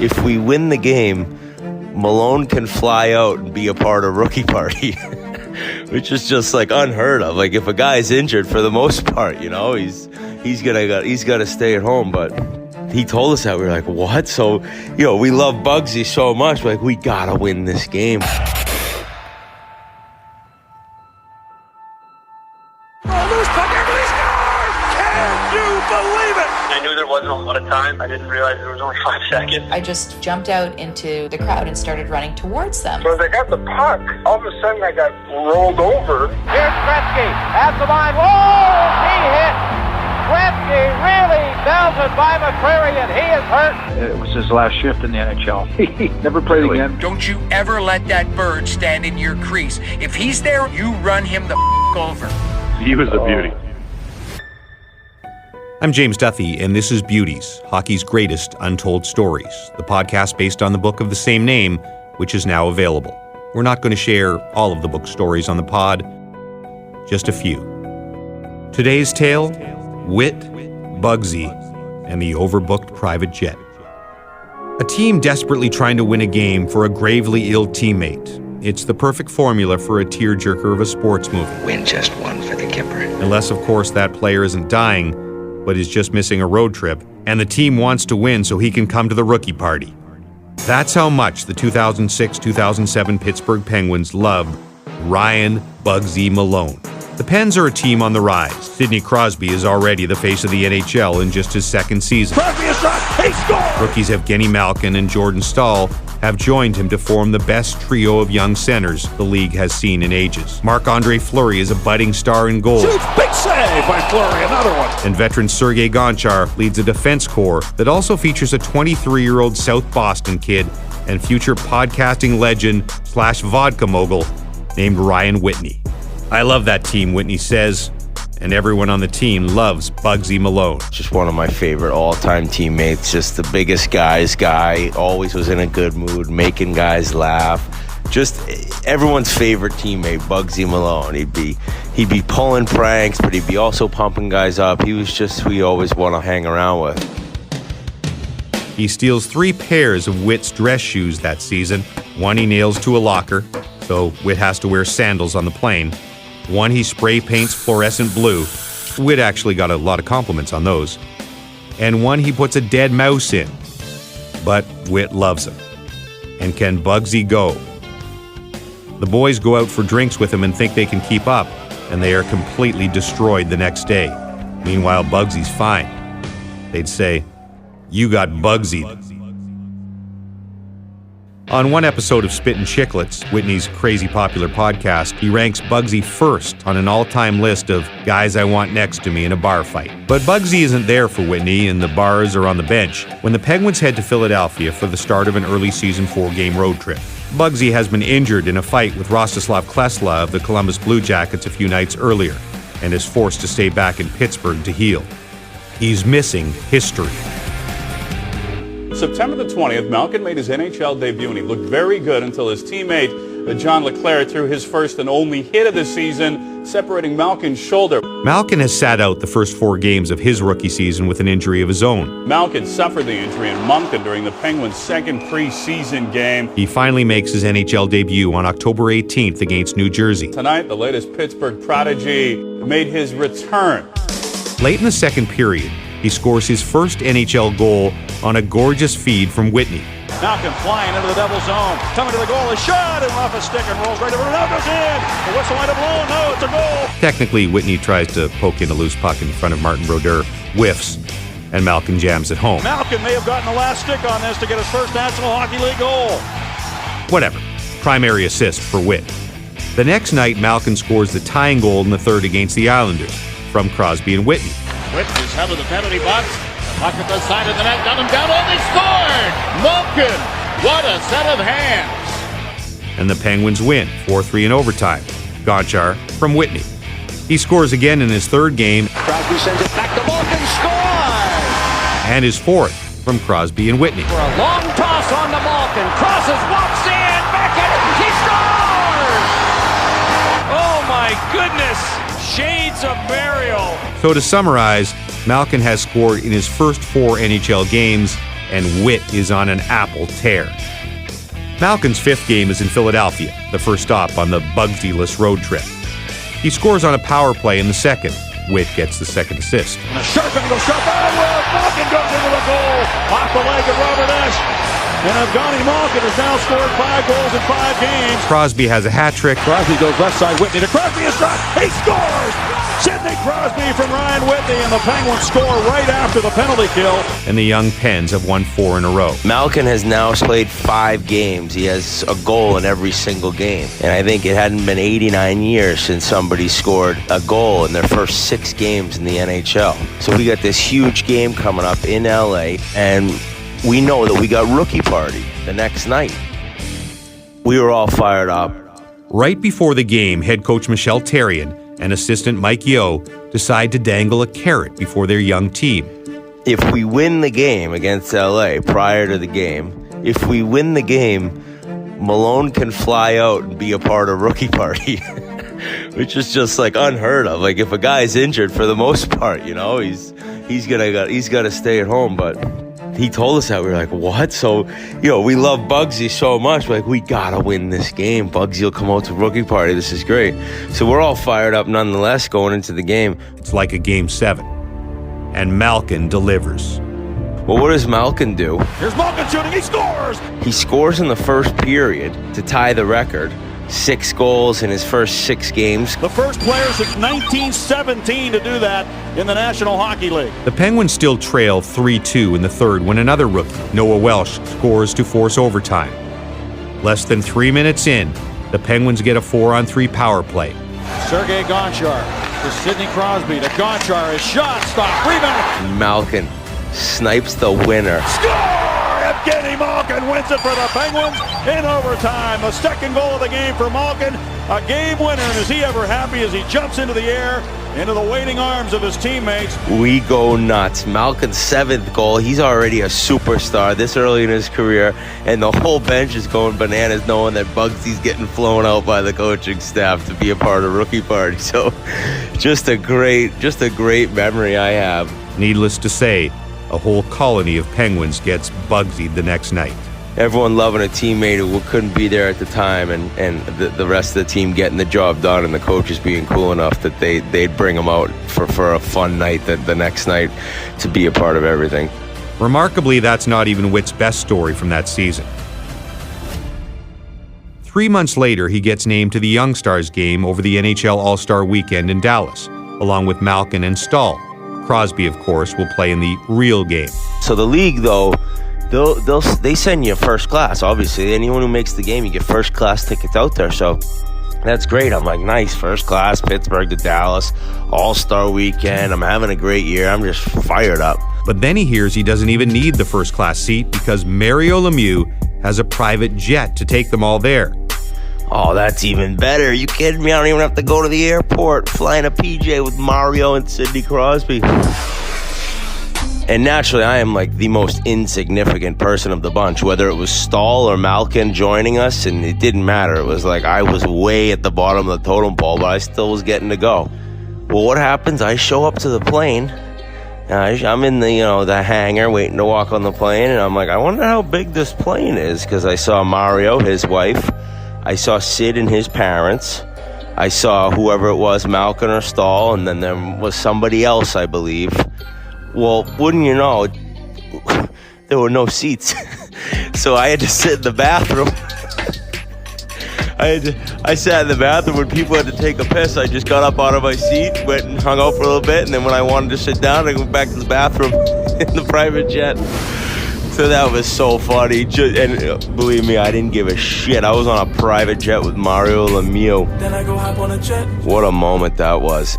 if we win the game, Malone can fly out and be a part of rookie party, which is just like unheard of. Like if a guy's injured, for the most part, you know, he's gotta stay at home. But he told us that. We were like, what? So, you know, we love Bugsy so much. We're like, we gotta win this game. Wasn't a lot of time. I didn't realize there was only 5 seconds. I just jumped out into the crowd and started running towards them. So as I got the puck, all of a sudden I got rolled over. Here's Gretzky at the line. Whoa! He hit. Gretzky really belted by McCreary, and he is hurt. It was his last shift in the NHL. He never played again. Don't you ever let that bird stand in your crease. If he's there, you run him the over. He was a beauty. I'm James Duthie, and this is Beauties, hockey's greatest untold stories, the podcast based on the book of the same name, which is now available. We're not going to share all of the book stories on the pod, just a few. Today's tale, Whit, Bugsy, and the overbooked private jet. A team desperately trying to win a game for a gravely ill teammate. It's the perfect formula for a tearjerker of a sports movie. Win just one for the kipper. Unless, of course, that player isn't dying, but is just missing a road trip, and the team wants to win so he can come to the rookie party. That's how much the 2006-2007 Pittsburgh Penguins loved Ryan Bugsy Malone. The Pens are a team on the rise. Sidney Crosby is already the face of the NHL in just his second season. Crosby is shot. He scored! Rookies Evgeny Malkin and Jordan Staal have joined him to form the best trio of young centers the league has seen in ages. Marc-Andre Fleury is a budding star in goal. Shoots, big save by Fleury, another one. And veteran Sergei Gonchar leads a defense corps that also features a 23-year-old South Boston kid and future podcasting legend / vodka mogul named Ryan Whitney. I love that team, Whitney says, and everyone on the team loves Bugsy Malone. Just one of my favorite all-time teammates, just the biggest guy, always was in a good mood, making guys laugh. Just everyone's favorite teammate, Bugsy Malone. He'd be pulling pranks, but he'd be also pumping guys up. He was just who you always want to hang around with. He steals 3 pairs of Whit's dress shoes that season. One he nails to a locker, so Whit has to wear sandals on the plane. One he spray paints fluorescent blue. Whit actually got a lot of compliments on those. And one he puts a dead mouse in. But Whit loves him. And can Bugsy go? The boys go out for drinks with him and think they can keep up, and they are completely destroyed the next day. Meanwhile, Bugsy's fine. They'd say, "You got Bugsy'd." On one episode of Spittin' Chicklets, Whitney's crazy popular podcast, he ranks Bugsy first on an all-time list of guys I want next to me in a bar fight. But Bugsy isn't there for Whitney, and the bars are on the bench when the Penguins head to Philadelphia for the start of an early season 4-game road trip. Bugsy has been injured in a fight with Rostislav Klesla of the Columbus Blue Jackets a few nights earlier, and is forced to stay back in Pittsburgh to heal. He's missing history. September the 20th, Malkin made his NHL debut, and he looked very good until his teammate, John LeClaire, threw his first and only hit of the season, separating Malkin's shoulder. Malkin has sat out the first 4 games of his rookie season with an injury of his own. Malkin suffered the injury in Moncton during the Penguins' second preseason game. He finally makes his NHL debut on October 18th against New Jersey. Tonight, the latest Pittsburgh prodigy made his return. Late in the second period, he scores his first NHL goal on a gorgeous feed from Whitney. Malkin flying into the double zone, coming to the goal, a shot, and off a stick and rolls right over, and out goes in. The whistle might have blown, no, it's a goal. Technically, Whitney tries to poke in a loose puck in front of Martin Brodeur, whiffs, and Malkin jams it home. Malkin may have gotten the last stick on this to get his first National Hockey League goal. Whatever, primary assist for Whit. The next night, Malkin scores the tying goal in the third against the Islanders from Crosby and Whitney. Whit is held in the penalty box. Puck at the side of the net, got him down, they scored! Malkin, what a set of hands! And the Penguins win, 4-3 in overtime. Gonchar from Whitney. He scores again in his third game. Crosby sends it back to Malkin, scores! And his fourth from Crosby and Whitney. For a long toss on to Malkin, crosses, walks in, back in, he scores! Oh my goodness! Shades of burial. So to summarize, Malkin has scored in his first 4 NHL games and Whit is on an apple tear. Malkin's fifth game is in Philadelphia, the first stop on the Bugsy-less road trip. He scores on a power play in the second. Whit gets the second assist. And a sharp angle shot. Malkin goes into the goal. Off the leg of Robert Esch. And Evgeny Malkin has now scored 5 goals in 5 games. Crosby has a hat trick. Crosby goes left side. Whitney to Crosby. A shot. He scores! Sidney Crosby from Ryan Whitney, and the Penguins score right after the penalty kill. And the young Pens have won 4 in a row. Malkin has now played 5 games. He has a goal in every single game. And I think it hadn't been 89 years since somebody scored a goal in their first 6 games in the NHL. So we got this huge game coming up in LA, and we know that we got rookie party the next night. We were all fired up. Right before the game, head coach Michel Therrien and assistant Mike Yeo decide to dangle a carrot before their young team. If we win the game against LA prior to the game, if we win the game, Malone can fly out and be a part of rookie party, which is just like unheard of. Like if a guy's injured, for the most part, you know, he's got to stay at home. But he told us that. We were like, what? So, you know, we love Bugsy so much. We're like, we gotta win this game. Bugsy will come out to rookie party. This is great. So we're all fired up nonetheless going into the game. It's like a game 7. And Malkin delivers. Well, what does Malkin do? Here's Malkin shooting. He scores! He scores in the first period to tie the record. 6 goals in his first 6 games. The first player since 1917 to do that in the National Hockey League. The Penguins still trail 3-2 in the third when another rookie, Noah Welsh, scores to force overtime. Less than 3 minutes in, the Penguins get a 4-on-3 power play. Sergei Gonchar to Sidney Crosby to Gonchar. His shot stop. Rebound. Malkin snipes the winner. Score! Evgeny Malkin wins it for the Penguins in overtime. The second goal of the game for Malkin. A game winner. And is he ever happy as he jumps into the air, into the waiting arms of his teammates. We go nuts. Malkin's 7th goal. He's already a superstar this early in his career. And the whole bench is going bananas knowing that Bugsy's getting flown out by the coaching staff to be a part of rookie party. So just a great memory I have. Needless to say, a whole colony of Penguins gets Bugsy the next night. Everyone loving a teammate who couldn't be there at the time, and the rest of the team getting the job done, and the coaches being cool enough that they'd bring them out for a fun night the next night to be a part of everything. Remarkably, that's not even Whit's best story from that season. 3 months later, he gets named to the Young Stars game over the NHL All-Star Weekend in Dallas, along with Malkin and Stahl. Crosby, of course, will play in the real game. So the league, though, they send you first class. Obviously, anyone who makes the game, you get first class tickets out there. So that's great. I'm like, nice, first class, Pittsburgh to Dallas, All-Star Weekend. I'm having a great year. I'm just fired up. But then he hears he doesn't even need the first class seat because Mario Lemieux has a private jet to take them all there. Oh, that's even better. Are you kidding me? I don't even have to go to the airport. Flying a PJ with Mario and Sidney Crosby. And naturally, I am like the most insignificant person of the bunch, whether it was Stahl or Malkin joining us, and it didn't matter. It was like I was way at the bottom of the totem pole, but I still was getting to go. Well, what happens? I show up to the plane. I'm in the hangar waiting to walk on the plane, and I'm like, I wonder how big this plane is, because I saw Mario, his wife. I saw Sid and his parents. I saw whoever it was, Malkin or Stahl, and then there was somebody else, I believe. Well, wouldn't you know, there were no seats. So I had to sit in the bathroom. I sat in the bathroom when people had to take a piss. I just got up out of my seat, went and hung out for a little bit, and then when I wanted to sit down, I went back to the bathroom in the private jet. So that was so funny. And believe me, I didn't give a shit. I was on a private jet with Mario Lemieux. Then I go hop on a jet. What a moment that was.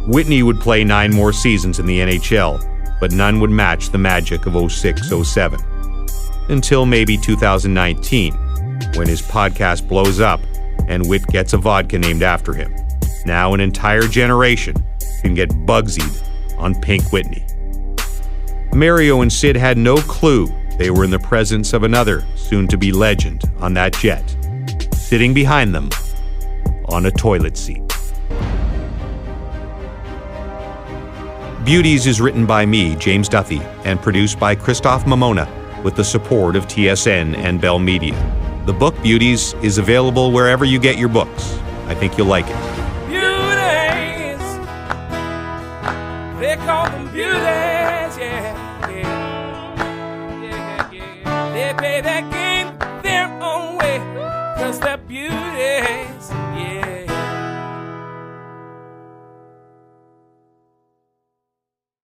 Whitney would play 9 more seasons in the NHL, but none would match the magic of 06-07. Until maybe 2019, when his podcast blows up and Whit gets a vodka named after him. Now an entire generation can get Bugsied on Pink Whitney. Mario and Sid had no clue they were in the presence of another soon-to-be legend on that jet, sitting behind them on a toilet seat. Beauties is written by me, James Duthie, and produced by Christoph Mamona. with the support of TSN and Bell Media. The book Beauties is available wherever you get your books. I think you'll like it. Beauties, they call them beauties, yeah, yeah, yeah, yeah. They play that game their own way, 'cause they're beauties.